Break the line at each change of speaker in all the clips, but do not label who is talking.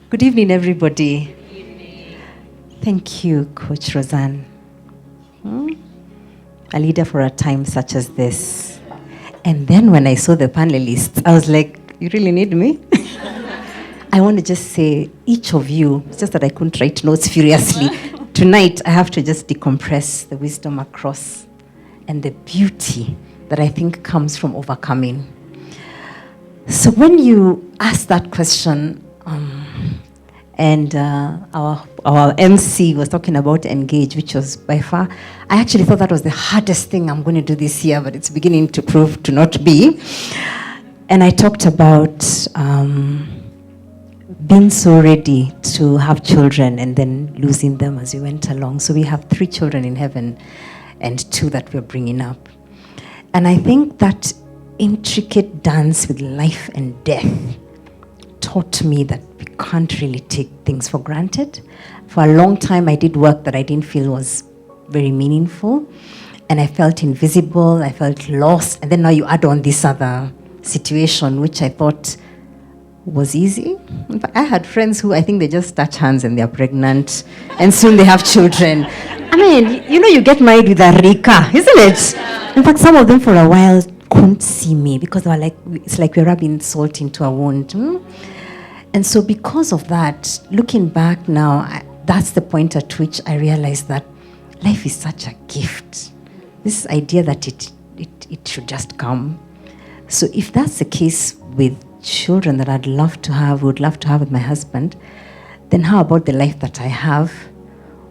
Good evening, everybody. Thank you, Coach Roseanne. A leader for a time such as this. And then when I saw the panelists, I was like, you really need me? I want to just say, each of you, it's just that I couldn't write notes furiously. Tonight, I have to just decompress the wisdom across and the beauty that I think comes from overcoming. So when you ask that question, and our MC was talking about engage, which was by far, I actually thought that was the hardest thing I'm going to do this year, but it's beginning to prove to not be. And I talked about being so ready to have children and then losing them as we went along. So we have 3 children in heaven and 2 that we're bringing up. And I think that intricate dance with life and death taught me that we can't really take things for granted. For a long time, I did work that I didn't feel was very meaningful, and I felt invisible, I felt lost, and then now you add on this other situation, which I thought was easy. In fact, I had friends who I think they just touch hands and they're pregnant, and soon they have children. I mean, you get married with a Rika, isn't it? In fact, some of them for a while couldn't see me because they were like, it's like we're rubbing salt into a wound. And so because of that, looking back now, that's the point at which I realized that life is such a gift. This idea that it should just come. So if that's the case with children that would love to have with my husband, then how about the life that I have?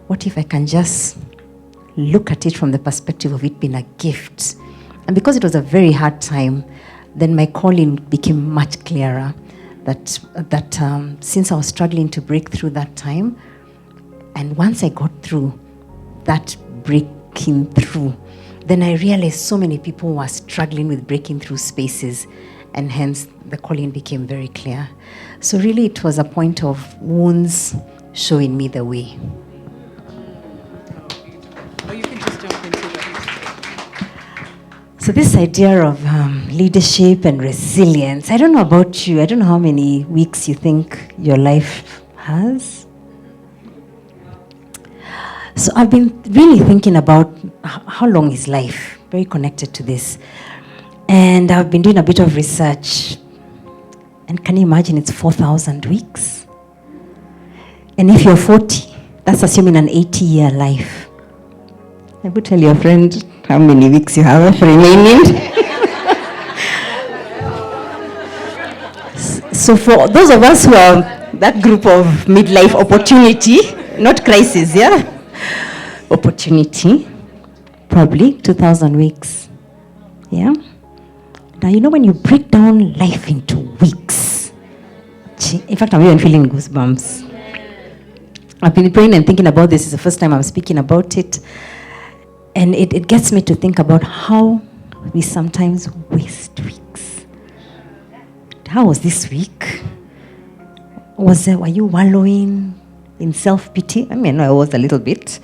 What if I can just look at it from the perspective of it being a gift? And because it was a very hard time, then my calling became much clearer. That since I was struggling to break through that time, and once I got through that breaking through, then I realized so many people were struggling with breaking through spaces, and hence the calling became very clear. So really it was a point of wounds showing me the way. So this idea of leadership and resilience, I don't know about you. I don't know how many weeks you think your life has. So I've been really thinking about how long is life, very connected to this. And I've been doing a bit of research. And can you imagine it's 4,000 weeks? And if you're 40, that's assuming an 80-year life. I would tell your friend how many weeks you have remaining. So for those of us who are that group of midlife opportunity, not crisis, yeah? Opportunity, probably 2,000 weeks, yeah? Now, when you break down life into weeks, in fact, I'm even feeling goosebumps. I've been praying and thinking about this. It's the first time I'm speaking about it. And it gets me to think about how we sometimes waste weeks. How was this week? Were you wallowing in self-pity? I mean, I was a little bit.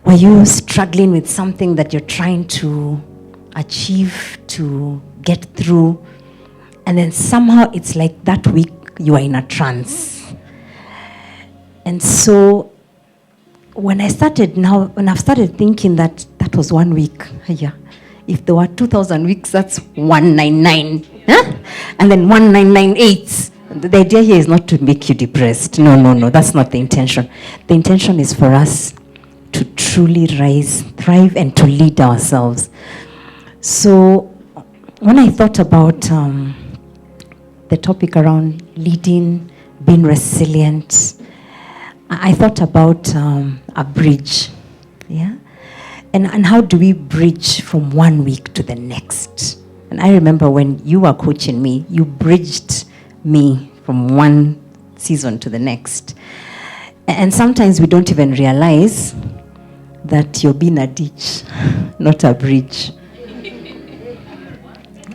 Were you struggling with something that you're trying to achieve, to get through? And then somehow it's like that week you are in a trance. And so when I've started thinking that was 1 week, yeah. If there were 2,000 weeks, that's 199, huh? And then 1998. The idea here is not to make you depressed. No, that's not the intention. The intention is for us to truly rise, thrive, and to lead ourselves. So when I thought about the topic around leading, being resilient, I thought about a bridge, yeah? And how do we bridge from 1 week to the next? And I remember when you were coaching me, you bridged me from one season to the next. And sometimes we don't even realize that you're being a ditch, not a bridge.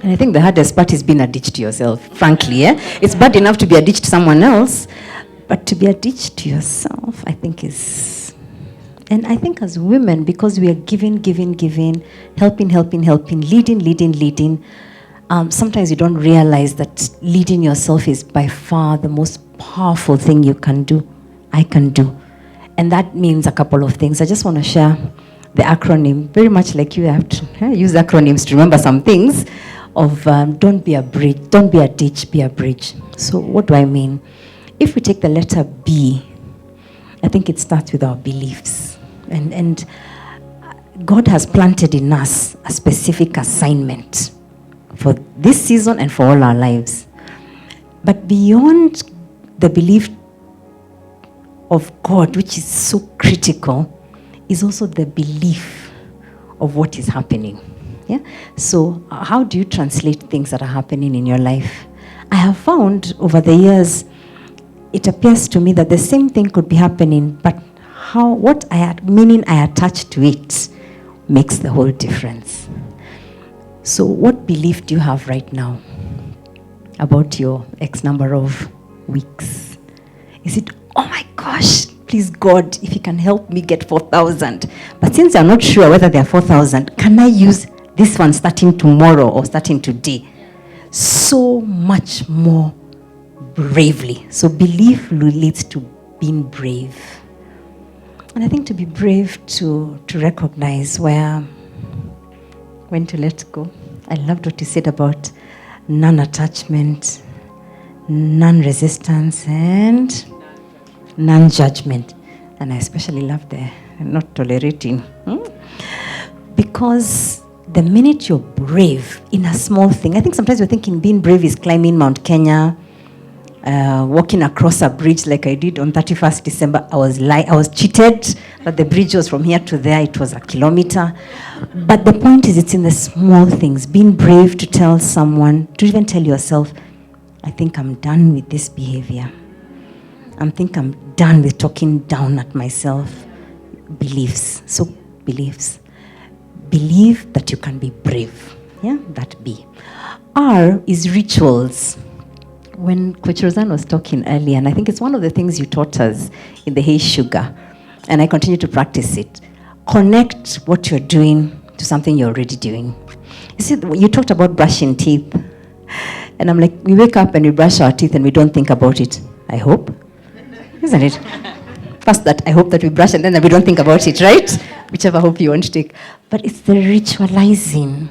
And I think the hardest part is being a ditch to yourself, frankly. Yeah? It's bad enough to be a ditch to someone else, but to be a ditch to yourself, I think is... And I think as women, because we are giving, helping, leading, Sometimes you don't realize that leading yourself is by far the most powerful thing you can do, I can do. And that means a couple of things. I just want to share the acronym, very much like you have to use acronyms to remember some things of don't be a bridge, don't be a ditch, be a bridge. So what do I mean? If we take the letter B, I think it starts with our beliefs. And God has planted in us a specific assignment for this season and for all our lives. But beyond the belief of God, which is so critical, is also the belief of what is happening. Yeah? So how do you translate things that are happening in your life? I have found over the years, it appears to me that the same thing could be happening, but meaning I attach to it makes the whole difference. So what belief do you have right now about your X number of weeks? Is it, oh my gosh, please God, if you can help me get 4,000. But since I'm not sure whether they're 4,000, can I use this one starting tomorrow or starting today? So much more bravely. So belief leads to being brave. And I think to be brave, to recognize when to let go. I loved what you said about non-attachment, non-resistance, and non-judgment. And I especially love the not tolerating. Because the minute you're brave in a small thing, I think sometimes we're thinking being brave is climbing Mount Kenya, walking across a bridge like I did on 31st December. I was cheated that the bridge was from here to there. It was a kilometer. But the point is, it's in the small things. Being brave to tell someone, to even tell yourself, I think I'm done with this behavior. I think I'm done with talking down at myself. Beliefs. So beliefs. Believe that you can be brave. Yeah, that B. R is rituals. When Coach Roseanne was talking earlier, and I think it's one of the things you taught us in the Hey Sugar, and I continue to practice it. Connect what you're doing to something you're already doing. You see, you talked about brushing teeth. And I'm like, we wake up and we brush our teeth and we don't think about it. I hope. Isn't it? First that I hope that we brush and then we don't think about it, right? Whichever hope you want to take. But it's the ritualizing.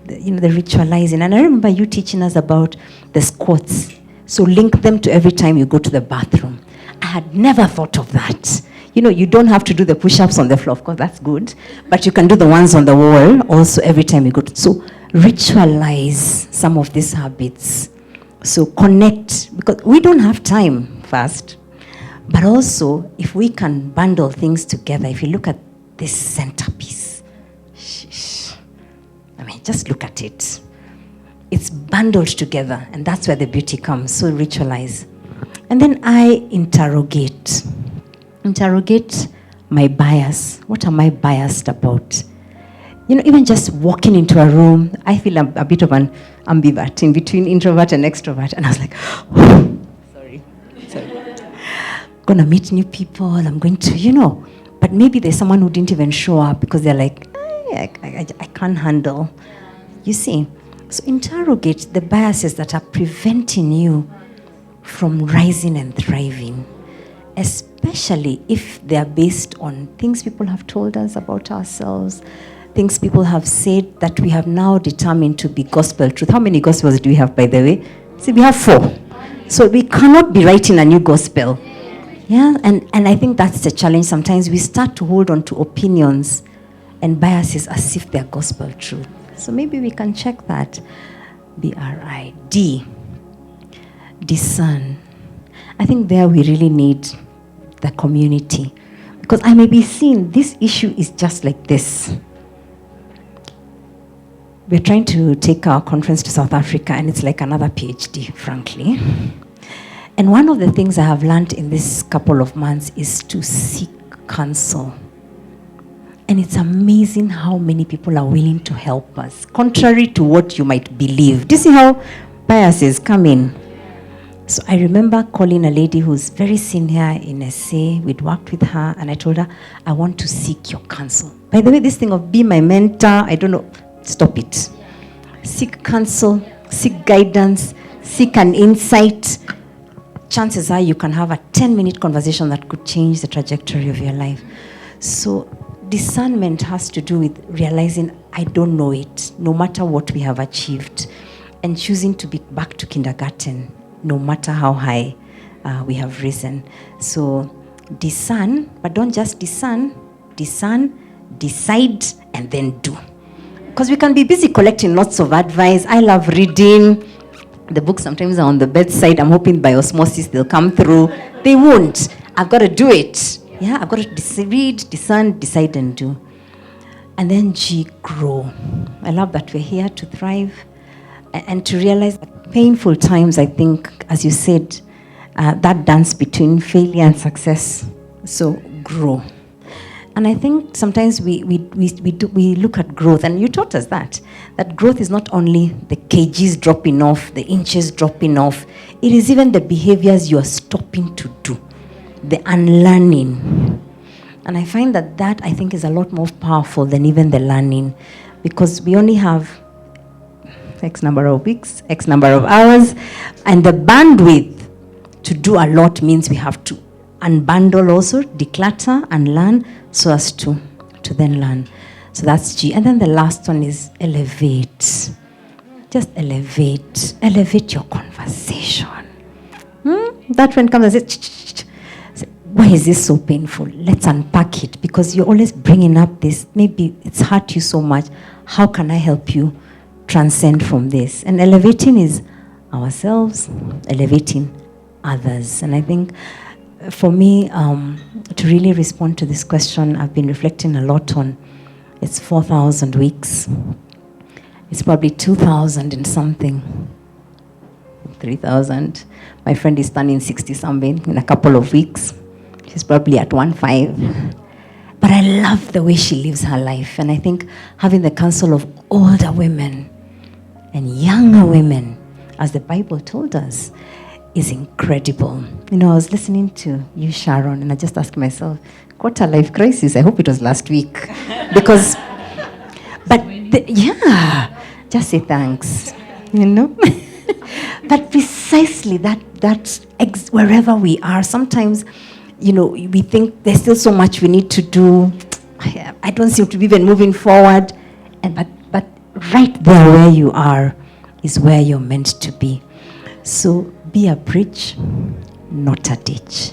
The ritualizing. And I remember you teaching us about the squats. So link them to every time you go to the bathroom. I had never thought of that. You don't have to do the push-ups on the floor. Of course, that's good. But you can do the ones on the wall also every time you go to. So ritualize some of these habits. So connect. Because we don't have time first. But also, if we can bundle things together, if you look at this centerpiece, just look at it. It's bundled together, and that's where the beauty comes. So ritualize. And then I interrogate. Interrogate my bias. What am I biased about? Even just walking into a room, I feel a bit of an ambivert in between introvert and extrovert. And I was like, oh, sorry. Gonna meet new people. I'm going to, but maybe there's someone who didn't even show up because they're like, I can't handle. You see? So interrogate the biases that are preventing you from rising and thriving, especially if they are based on things people have told us about ourselves, things people have said that we have now determined to be gospel truth. How many gospels do we have, by the way? See, we have 4. So we cannot be writing a new gospel. Yeah, and I think that's the challenge. Sometimes we start to hold on to opinions and biases as if they're gospel truth. So maybe we can check that. B-R-I-D. Discern. I think there we really need the community. Because I may be seeing this issue is just like this. We're trying to take our conference to South Africa, and it's like another PhD, frankly. And one of the things I have learned in this couple of months is to seek counsel. And it's amazing how many people are willing to help us, contrary to what you might believe. Do you see how biases come in? So I remember calling a lady who's very senior in SA. We'd worked with her, and I told her, I want to seek your counsel. By the way, this thing of be my mentor, I don't know, stop it. Seek counsel. seek guidance, seek an insight, chances are you can have a 10-minute conversation that could change the trajectory of your life. So discernment has to do with realizing I don't know it, no matter what we have achieved, and choosing to be back to kindergarten, no matter how high we have risen. So discern, but don't just discern, decide, and then do. Because we can be busy collecting lots of advice. I love reading. The books sometimes are on the bedside. I'm hoping by osmosis they'll come through. They won't. I've got to do it. Yeah, I've got to read, discern, decide, and do. And then G, grow. I love that we're here to thrive and to realize that painful times, I think, as you said, that dance between failure and success. So grow. And I think sometimes we look at growth, and you taught us that growth is not only the kgs dropping off, the inches dropping off, it is even the behaviors you are stopping to do, the unlearning. And I find that I think is a lot more powerful than even the learning, because we only have X number of weeks, X number of hours, and the bandwidth to do a lot means we have to unbundle also, declutter, and learn so as to then learn. So that's G. And then the last one is elevate. Just elevate. Elevate your conversation. That one comes and says, why is this so painful? Let's unpack it, because you're always bringing up this. Maybe it's hurt you so much. How can I help you transcend from this? And elevating is ourselves, elevating others. And I think for me, to really respond to this question, I've been reflecting a lot on, it's 4,000 weeks. It's probably 2,000 and something, 3,000. My friend is turning 60-something in a couple of weeks. She's probably at 1.5. But I love the way she lives her life. And I think having the counsel of older women and younger women, as the Bible told us, is incredible. You know, I was listening to you, Sharon, and I just asked myself, quarter life crisis, I hope it was last week. Because, just say thanks, you know. But precisely wherever we are, sometimes, you know, we think there's still so much we need to do. I don't seem to be even moving forward. But right there where you are is where you're meant to be. So be a bridge, not a ditch.